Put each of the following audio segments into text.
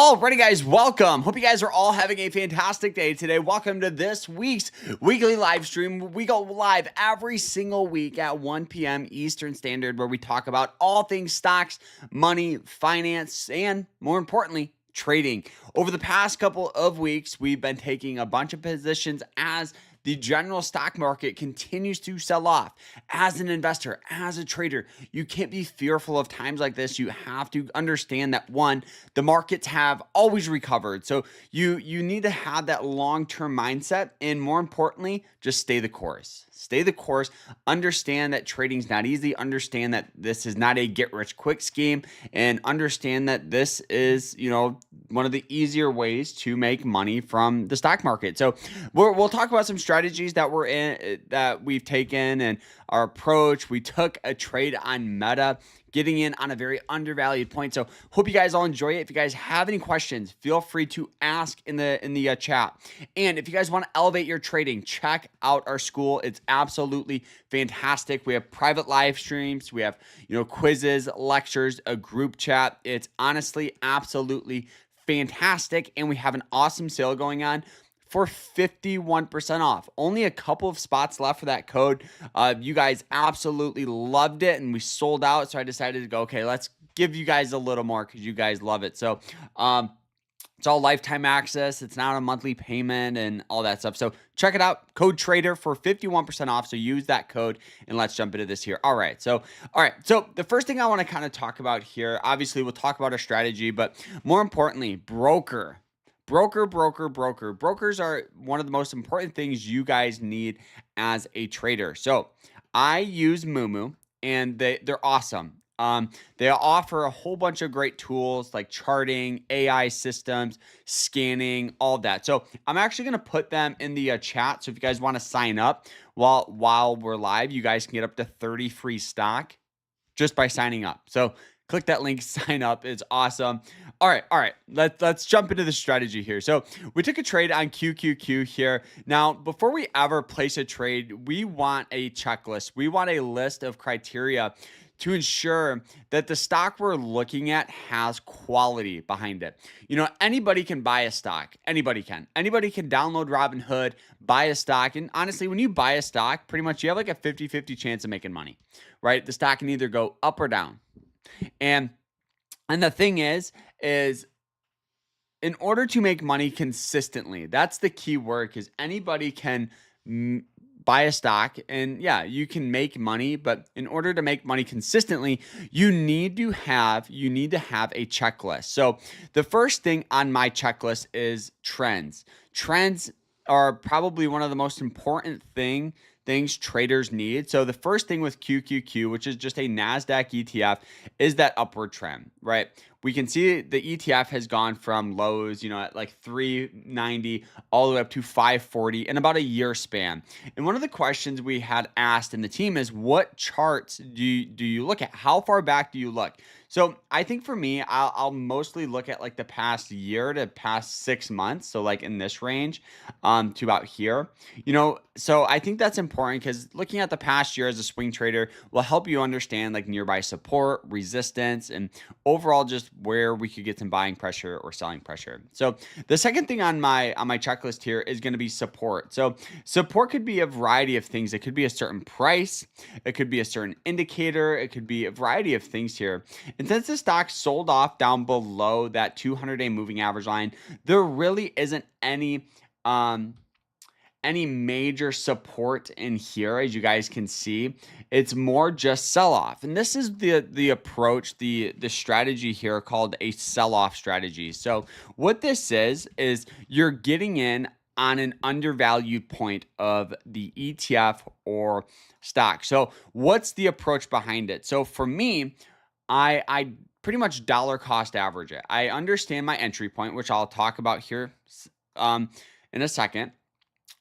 Alrighty, guys, welcome. Hope you guys are all having a fantastic day today. Welcome to this week's weekly live stream. We go live every single week at 1 p.m. Eastern Standard, where we talk about all things stocks, money, finance, and more importantly, trading. Over the past couple of weeks, we've been taking a bunch of positions as the general stock market continues to sell off. As an investor, as a trader, you can't be fearful of times like this. You have to understand that, one, the markets have always recovered. So you need to have that long-term mindset, and more importantly, just stay the course. Stay the course. Understand that trading's not easy. Understand that this is not a get-rich-quick scheme, and understand that this is, one of the easier ways to make money from the stock market. So we'll talk about some strategies that we've taken and our approach. We took a trade on Meta, getting in on a very undervalued point. So hope you guys all enjoy it. If you guys have any questions, feel free to ask in the chat. And if you guys want to elevate your trading, check out our school. It's absolutely fantastic. We have private live streams. We have, quizzes, lectures, a group chat. It's honestly absolutely fantastic. And we have an awesome sale going on for 51% off. Only a couple of spots left for that code. You guys absolutely loved it, and we sold out. So I decided to go, okay, let's give you guys a little more because you guys love it. So it's all lifetime access. It's not a monthly payment and all that stuff. So check it out. Code TRADER for 51% off. So use that code, and let's jump into this here. All right. So the first thing I want to kind of talk about here, obviously we'll talk about our strategy, but more importantly, broker. Brokers are one of the most important things you guys need as a trader. So I use Moomoo, and they're awesome. They offer a whole bunch of great tools like charting, AI systems, scanning, all that. So I'm actually going to put them in the chat. So if you guys want to sign up while we're live, you guys can get up to 30 free stock just by signing up. So click that link, sign up. It's awesome. All right. Let's jump into the strategy here. So we took a trade on QQQ here. Now, before we ever place a trade, we want a checklist. We want a list of criteria to ensure that the stock we're looking at has quality behind it. Anybody can buy a stock. Anybody can. Anybody can download Robinhood, buy a stock. And honestly, when you buy a stock, pretty much you have like a 50-50 chance of making money, right? The stock can either go up or down. And the thing is in order to make money consistently, that's the key word, because anybody can buy a stock, and yeah, you can make money, but in order to make money consistently, you need to have a checklist. So the first thing on my checklist is trends. Trends are probably one of the most important things traders need. So the first thing with QQQ, which is just a NASDAQ ETF, is that upward trend, right? We can see the ETF has gone from lows, at like 390 all the way up to 540 in about a year span. And one of the questions we had asked in the team is, what charts do you look at? How far back do you look? So I think for me, I'll mostly look at like the past year to past 6 months. So like in this range to about here, so I think that's important, because looking at the past year as a swing trader will help you understand like nearby support, resistance, and overall just where we could get some buying pressure or selling pressure. So the second thing on my checklist here is going to be support. So support could be a variety of things. It could be a certain price. It could be a certain indicator. It could be a variety of things here. And since the stock sold off down below that 200-day moving average line, there really isn't any major support in here. As you guys can see, it's more just sell-off. And this is the approach, the strategy here called a sell-off strategy. So what this is you're getting in on an undervalued point of the ETF or stock. So what's the approach behind it? So for me, I pretty much dollar cost average it. I understand my entry point, which I'll talk about here in a second.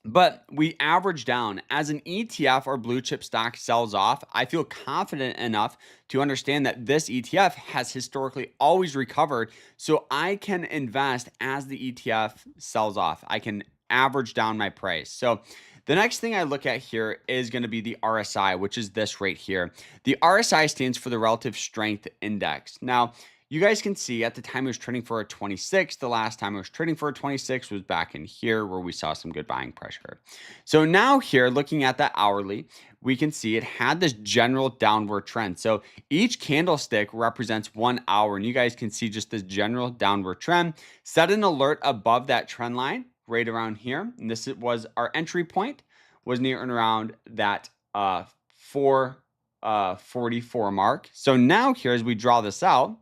But we average down. As an ETF or blue chip stock sells off, I feel confident enough to understand that this ETF has historically always recovered. So I can invest as the ETF sells off. I can average down my price. So the next thing I look at here is going to be the RSI, which is this right here. The RSI stands for the Relative Strength Index. Now, you guys can see at the time it was trading for a 26. The last time it was trading for a 26 was back in here where we saw some good buying pressure. So now here, looking at the hourly, we can see it had this general downward trend. So each candlestick represents 1 hour, and you guys can see just this general downward trend. Set an alert above that trend line right around here. And this was our entry point, was near and around that 444 mark. So now here, as we draw this out,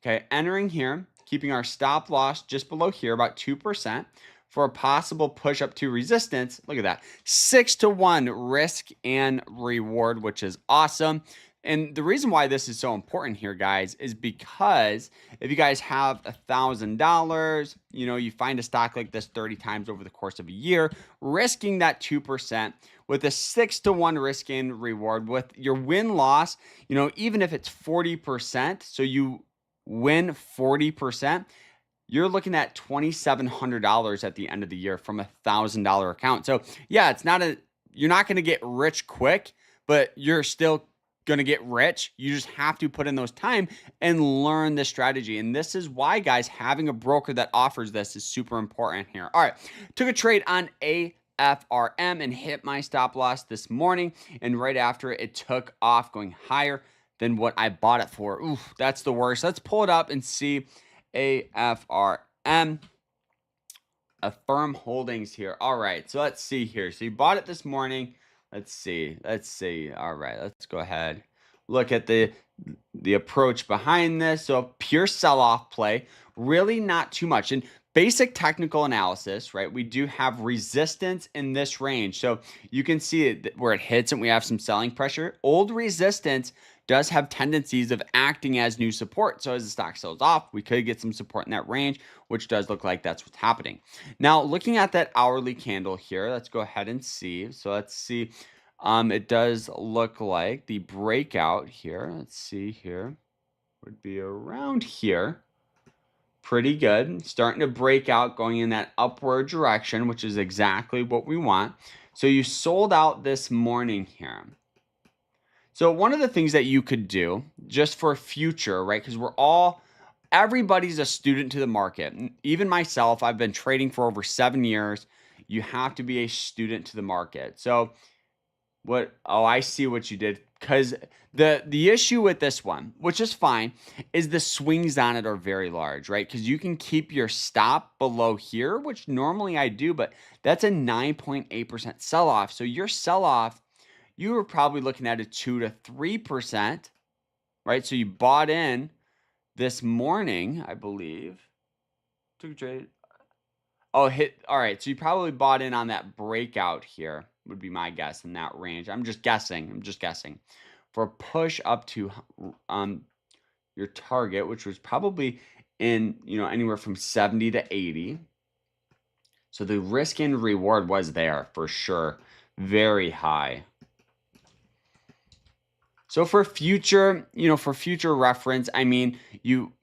okay, entering here, keeping our stop loss just below here, about 2%, for a possible push up to resistance. Look at that, 6-to-1 risk and reward, which is awesome. And the reason why this is so important here, guys, is because if you guys have $1,000, you find a stock like this 30 times over the course of a year, risking that 2% with a 6-to-1 risk and reward, with your win loss, even if it's 40%, so you win 40%, you're looking at $2,700 at the end of the year from $1,000 account. So yeah, you're not going to get rich quick, but you're still going to get rich. You just have to put in those time and learn the strategy. And this is why, guys, having a broker that offers this is super important here. All right, took a trade on AFRM and hit my stop loss this morning. And right after it took off, going higher than what I bought it for. Oof, that's the worst. Let's pull it up and see AFRM. Affirm Holdings here. All right, so let's see here. So you bought it this morning. Let's see. All right, let's go ahead. Look at the approach behind this. So pure sell-off play, really not too much. And basic technical analysis, right? We do have resistance in this range. So you can see it where it hits and we have some selling pressure. Old resistance does have tendencies of acting as new support. So as the stock sells off, we could get some support in that range, which does look like that's what's happening. Now, looking at that hourly candle here, let's go ahead and see. So let's see. It does look like the breakout here. Let's see here. Would be around here. Pretty good. Starting to break out, going in that upward direction, which is exactly what we want. So you sold out this morning here. So one of the things that you could do just for future, right? Because everybody's a student to the market. Even myself, I've been trading for over 7 years. You have to be a student to the market. So I see what you did. Because the issue with this one, which is fine, is the swings on it are very large, right? Because you can keep your stop below here, which normally I do, but that's a 9.8% sell-off. So your sell-off, you were probably looking at a 2 to 3%, right? So you bought in this morning, I believe. Took a trade. Oh, hit. All right. So you probably bought in on that breakout here, would be my guess, in that range. I'm just guessing. For a push up to your target, which was probably in, anywhere from 70 to 80. So the risk and reward was there for sure. Very high. So for future reference, I mean, you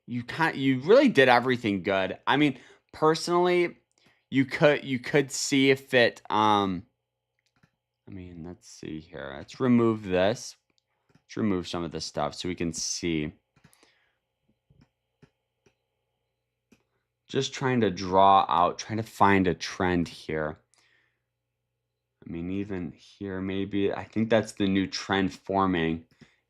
really did everything good. I mean, personally, you could see if it I mean, let's see here. Let's remove this. Let's remove some of this stuff so we can see. Just trying to find a trend here. I mean, even here, maybe. I think that's the new trend forming.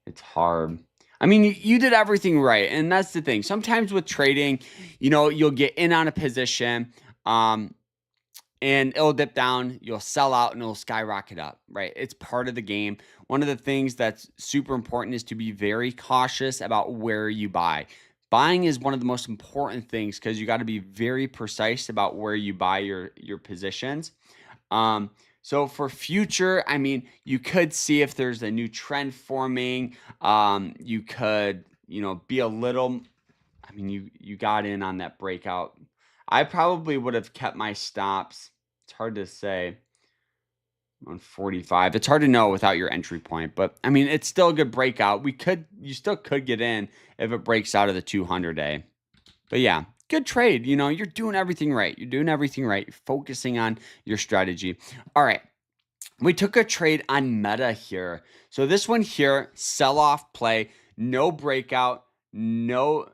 It's hard. I mean, you did everything right. And that's the thing. Sometimes with trading, you'll get in on a position, and it'll dip down, you'll sell out, and it'll skyrocket up, right? It's part of the game. One of the things that's super important is to be very cautious about where you buy. Buying is one of the most important things because you got to be very precise about where you buy your positions. So for future, I mean, you could see if there's a new trend forming. You could, be a little, I mean, you got in on that breakout. I probably would have kept my stops. It's hard to say on 45. It's hard to know without your entry point, but I mean, it's still a good breakout. You still could get in if it breaks out of the 200-day. But yeah, good trade. You're doing everything right. You're focusing on your strategy. All right. We took a trade on Meta here. So this one here, sell-off play, no breakout, No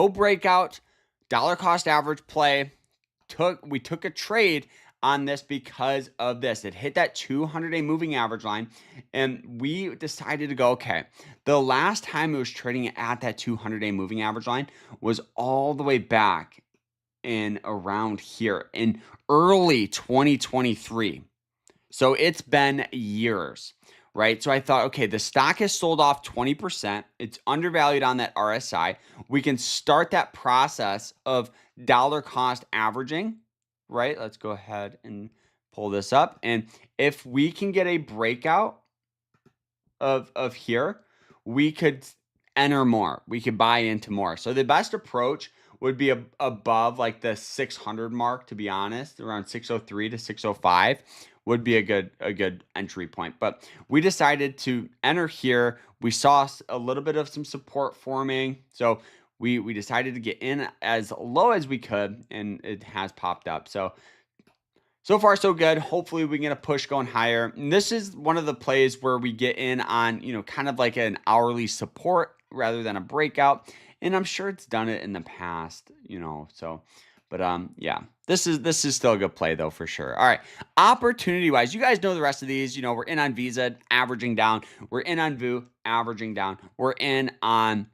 breakout, dollar cost average play. We took a trade on this because of this. It hit that 200-day moving average line, and we decided to go, okay, the last time it was trading at that 200-day moving average line was all the way back in around here in early 2023. So it's been years, right? So I thought, okay, the stock has sold off 20%. It's undervalued on that RSI. We can start that process of dollar cost averaging, right? Let's go ahead and pull this up. And if we can get a breakout of here, we could enter more. We could buy into more. So the best approach would be above like the 600 mark, to be honest, around 603 to 605 would be a good entry point. But we decided to enter here. We saw a little bit of some support forming. So we decided to get in as low as we could, and it has popped up. So far, so good. Hopefully, we can get a push going higher. And this is one of the plays where we get in on, kind of like an hourly support rather than a breakout. And I'm sure it's done it in the past, but yeah, this is still a good play though, for sure. All right. Opportunity wise, you guys know the rest of these. We're in on Visa, averaging down. We're in on VU, averaging down. We're in on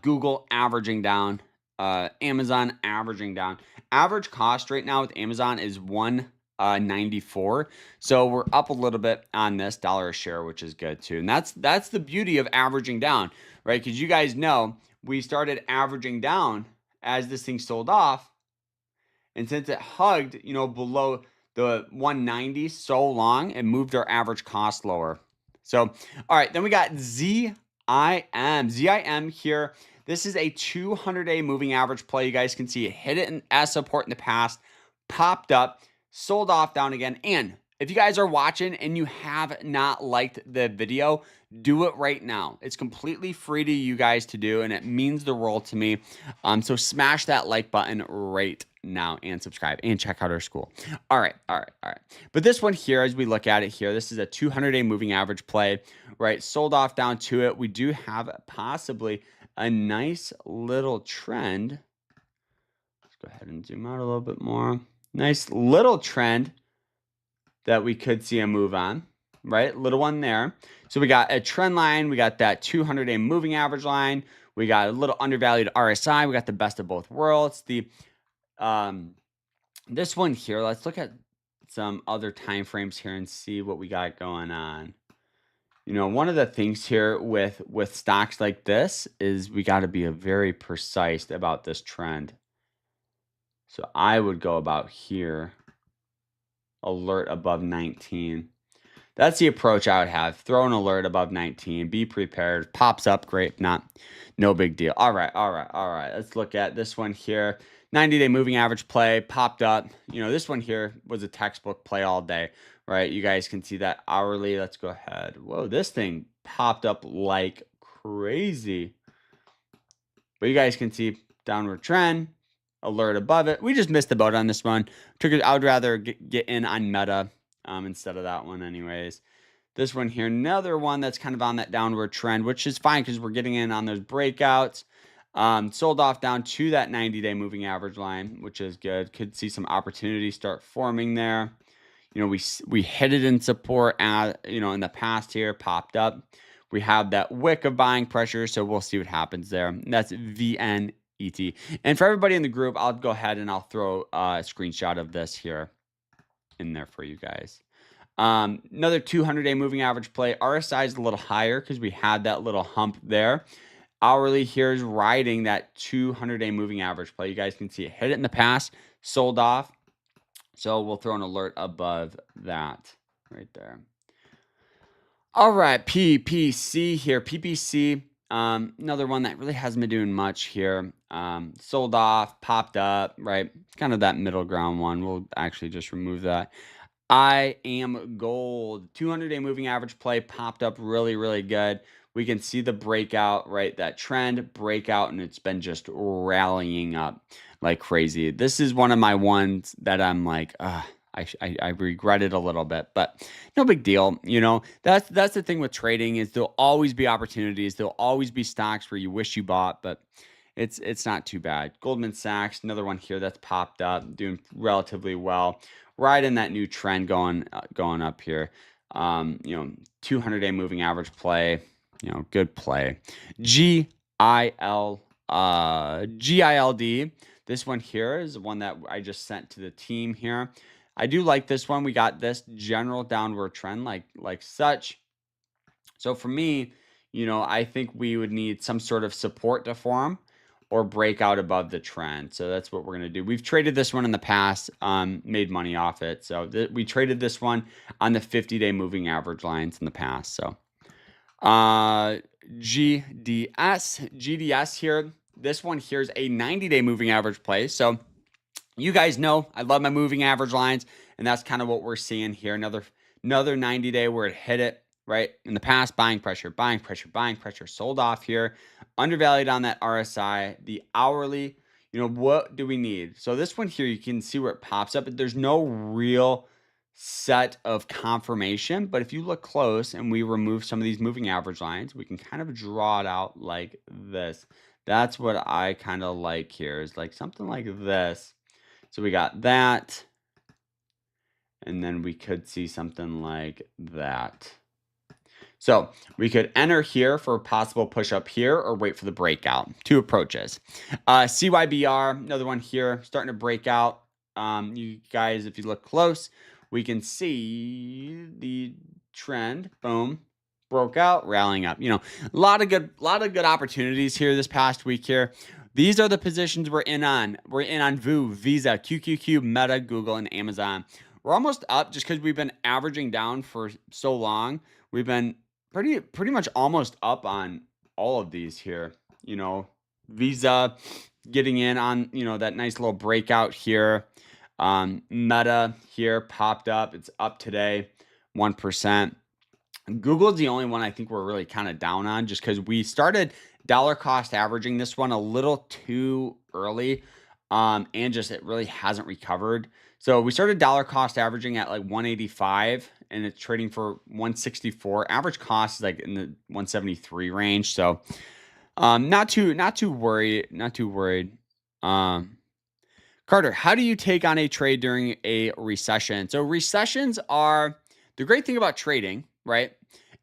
Google, averaging down. Amazon, averaging down. Average cost right now with Amazon is $1.94. So we're up a little bit on this dollar a share, which is good too. And that's the beauty of averaging down, right? Because you guys know we started averaging down as this thing sold off. And since it hugged, below the 190 so long, it moved our average cost lower. So, all right, then we got ZIM. ZIM here. This is a 200-day moving average play. You guys can see it hit it as support in the past, popped up, sold off down again. And if you guys are watching and you have not liked the video, do it right now. It's completely free to you guys to do, and it means the world to me. So smash that like button right now and subscribe and check out our school. All right. But this one here, as we look at it here, this is a 200-day moving average play, right? Sold off down to it. We do have possibly a nice little trend. Let's go ahead and zoom out a little bit more. Nice little trend that we could see a move on, right? Little one there. So we got a trend line. We got that 200-day moving average line. We got a little undervalued RSI. We got the best of both worlds. This one here, let's look at some other time frames here and see what we got going on. One of the things here with stocks like this is we got to be very precise about this trend. So I would go about here, alert above 19. That's the approach I would have. Throw an alert above 19. Be prepared. Pops up, great. If not, no big deal. All right. Let's look at this one here. 90-day moving average play popped up. This one here was a textbook play all day, right? You guys can see that hourly. Let's go ahead. Whoa, this thing popped up like crazy. But you guys can see downward trend, alert above it. We just missed the boat on this one. I would rather get in on Meta instead of that one anyways. This one here, another one that's kind of on that downward trend, which is fine because we're getting in on those breakouts. Sold off down to that 90-day moving average line, which is good. Could see some opportunity start forming there. We hit it in support in the past here, popped up. We have that wick of buying pressure, so we'll see what happens there. And that's VNET. And for everybody in the group, I'll go ahead and I'll throw a screenshot of this here in there for you guys. Another 200-day moving average play. RSI is a little higher because we had that little hump there. Hourly here is riding that 200-day moving average play. You guys can see it hit it in the past, sold off. So we'll throw an alert above that right there. All right, PPC here. PPC, another one that really hasn't been doing much here. Sold off, popped up, right? Kind of that middle ground one. We'll actually just remove that. I am gold. 200-day moving average play popped up really, really good. We can see the breakout, right? That trend breakout, and it's been just rallying up like crazy. This is one of my ones that I'm like, I I regret it a little bit, but no big deal. That's the thing with trading is there'll always be opportunities. There'll always be stocks where you wish you bought, but it's not too bad. Goldman Sachs, another one here that's popped up, doing relatively well, right in that new trend going up here. 200-day moving average play, good play. GILD. This one here is one that I just sent to the team here. I do like this one. We got this general downward trend like such. So for me, I think we would need some sort of support to form or break out above the trend. So that's what we're going to do. We've traded this one in the past, made money off it. So we traded this one on the 50-day moving average lines in the past. So GDS here. This one here is a 90-day moving average play. So you guys know I love my moving average lines, and that's kind of what we're seeing here. Another 90-day where it hit it, right? In the past, buying pressure, sold off here, undervalued on that RSI, the hourly, what do we need? So this one here, you can see where it pops up, but there's no real set of confirmation. But if you look close and we remove some of these moving average lines, we can kind of draw it out like this. That's what I kind of like here, is like something like this. So we got that, and then we could see something like that. So we could enter here for a possible push up here or wait for the breakout. Two approaches. CYBR, another one here, starting to break out. You guys, if you look close, we can see the trend. Boom. Broke out, rallying up. A lot of good opportunities here this past week here. These are the positions we're in on. We're in on VU, Visa, QQQ, Meta, Google, and Amazon. We're almost up just because we've been averaging down for so long. We've been pretty much almost up on all of these here. Visa getting in on, that nice little breakout here. Meta here popped up. It's up today, 1%. Google is the only one I think we're really kind of down on, just because we started dollar cost averaging this one a little too early, and just it really hasn't recovered. So we started dollar cost averaging at like 185, and it's trading for 164. Average cost is like in the 173 range. So not too worried. Carter, how do you take on a trade during a recession? So recessions are the great thing about trading, right?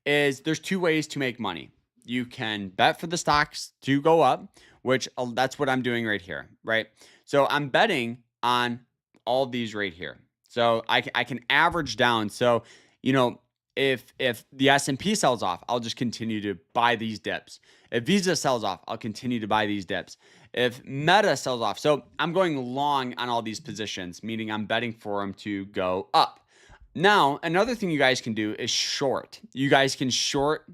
Is there's two ways to make money. You can bet for the stocks to go up, which that's what I'm doing right here, right? So I'm betting on all these right here. So I can average down. So, if the S&P sells off, I'll just continue to buy these dips. If Visa sells off, I'll continue to buy these dips. If Meta sells off, so I'm going long on all these positions, meaning I'm betting for them to go up. Now, another thing you guys can do is short. You guys can short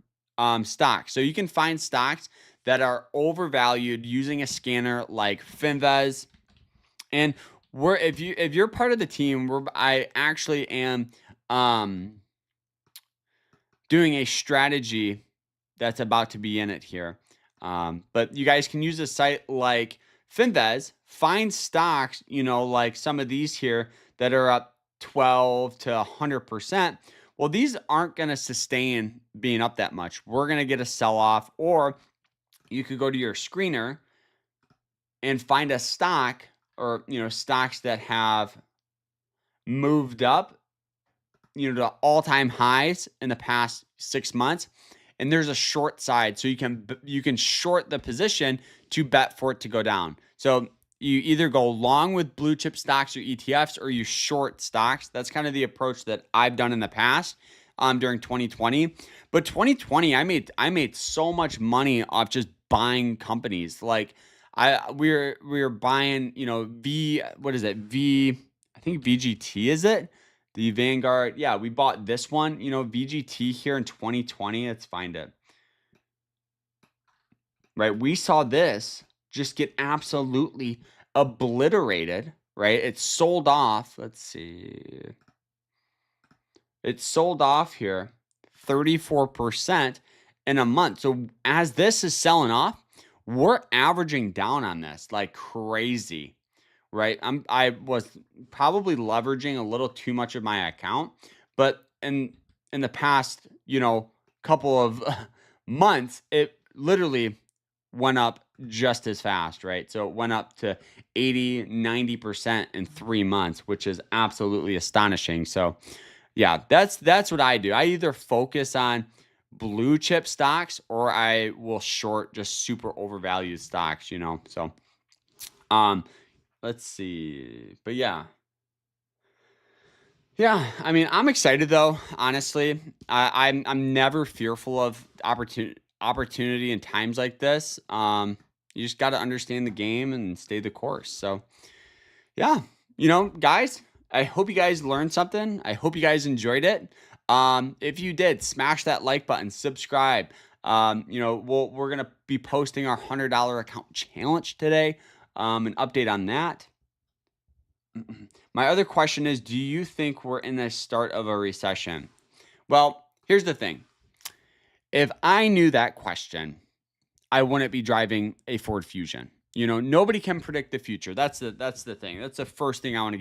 stocks. So you can find stocks that are overvalued using a scanner like Finvez. And if you're part of the team, I actually am doing a strategy that's about to be in it here. But you guys can use a site like Finvez, find stocks, like some of these here that are up 12 to 100%. Well, these aren't going to sustain being up that much. We're going to get a sell off, or you could go to your screener and find a stock, or stocks that have moved up to all-time highs in the past 6 months, and there's a short side, so you can short the position to bet for it to go down. So you either go long with blue chip stocks or ETFs, or you short stocks. That's kind of the approach that I've done in the past during 2020. But 2020, I made so much money off just buying companies. Like we were buying, what is it? I think VGT, is it? The Vanguard. Yeah, we bought this one, VGT here in 2020. Let's find it. Right? We saw this just get absolutely obliterated, right? It sold off. Let's see. It sold off here 34% in a month. So as this is selling off, we're averaging down on this like crazy. right? I was probably leveraging a little too much of my account, but in the past, couple of months, it literally went up just as fast, right? So it went up to 80, 90% in 3 months, which is absolutely astonishing. So yeah, that's what I do. I either focus on blue chip stocks or I will short just super overvalued stocks. So um let's see. But yeah. Yeah, I mean, I'm excited though, honestly. I'm never fearful of opportunity in times like this. You just got to understand the game and stay the course. So, yeah, guys, I hope you guys learned something. I hope you guys enjoyed it. If you did, smash that like button, subscribe. We're gonna be posting our $100 account challenge today. An update on that. My other question is, do you think we're in the start of a recession? Well, here's the thing. If I knew that question, I wouldn't be driving a Ford Fusion. Nobody can predict the future. That's the thing. That's the first thing I want to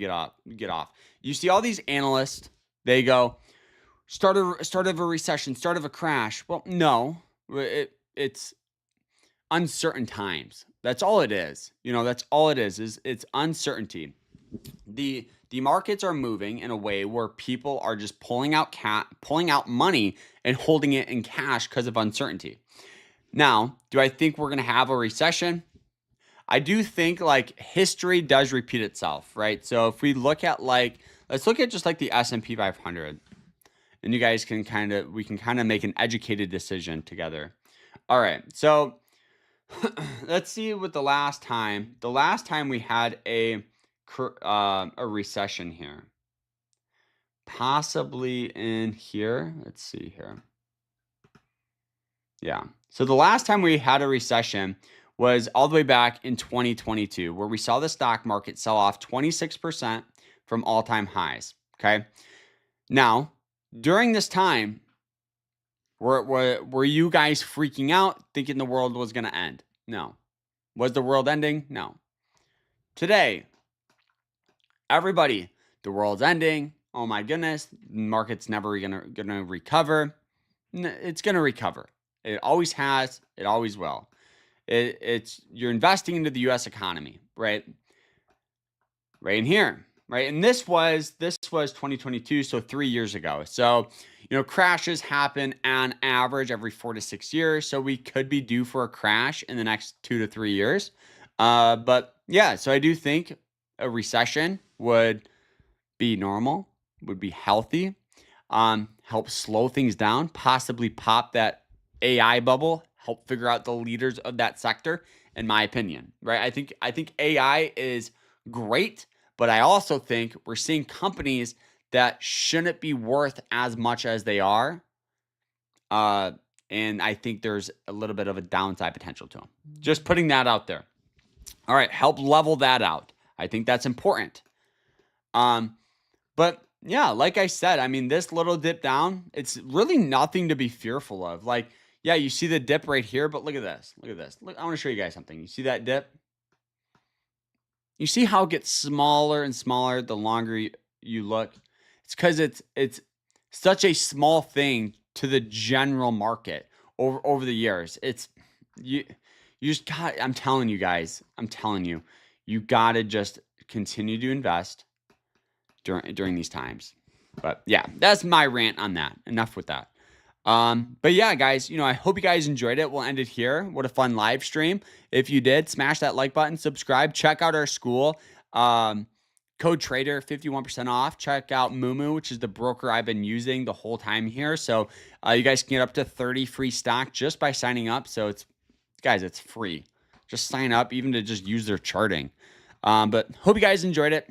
get off. You see all these analysts, they go, start of a recession, start of a crash. Well, no. It's uncertain times. That's all it is. That's all it is it's uncertainty. The markets are moving in a way where people are just pulling out money and holding it in cash because of uncertainty. Now, do I think we're going to have a recession? I do think like history does repeat itself, right? So if we look at let's look at just like the S&P 500, and you guys we can kind of make an educated decision together. All right. So let's see what the last time we had a recession here. Possibly in here. Let's see here. Yeah. So the last time we had a recession was all the way back in 2022, where we saw the stock market sell off 26% from all-time highs. Okay. Now, during this time, were you guys freaking out thinking the world was going to end? No. Was the world ending? No. Today, everybody, the world's ending. Oh my goodness, the market's never gonna recover. It's gonna recover. It always has. It always will. You're investing into the U.S. economy, right? Right in here, right? And this was 2022, so 3 years ago. So crashes happen on average every 4 to 6 years. So we could be due for a crash in the next 2 to 3 years. But yeah, so I do think a recession would be normal, would be healthy, help slow things down, possibly pop that AI bubble, help figure out the leaders of that sector, in my opinion, right? I think AI is great, but I also think we're seeing companies that shouldn't be worth as much as they are. And I think there's a little bit of a downside potential to them. Just putting that out there. All right, help level that out. I think that's important. But yeah, like I said, I mean, this little dip down, it's really nothing to be fearful of. Like, yeah, you see the dip right here, but look at this. Look at this. Look, I want to show you guys something. You see that dip? You see how it gets smaller and smaller the longer you look? It's because it's such a small thing to the general market over the years. You just got, I'm telling you guys, you got to just continue to invest during these times. But yeah, that's my rant on that. Enough with that. But yeah, guys, I hope you guys enjoyed it. We'll end it here. What a fun live stream. If you did, smash that like button, subscribe, check out our school. Code Trader, 51% off. Check out Moomoo, which is the broker I've been using the whole time here. So you guys can get up to 30 free stock just by signing up. So it's free. Just sign up, even to just use their charting. But hope you guys enjoyed it.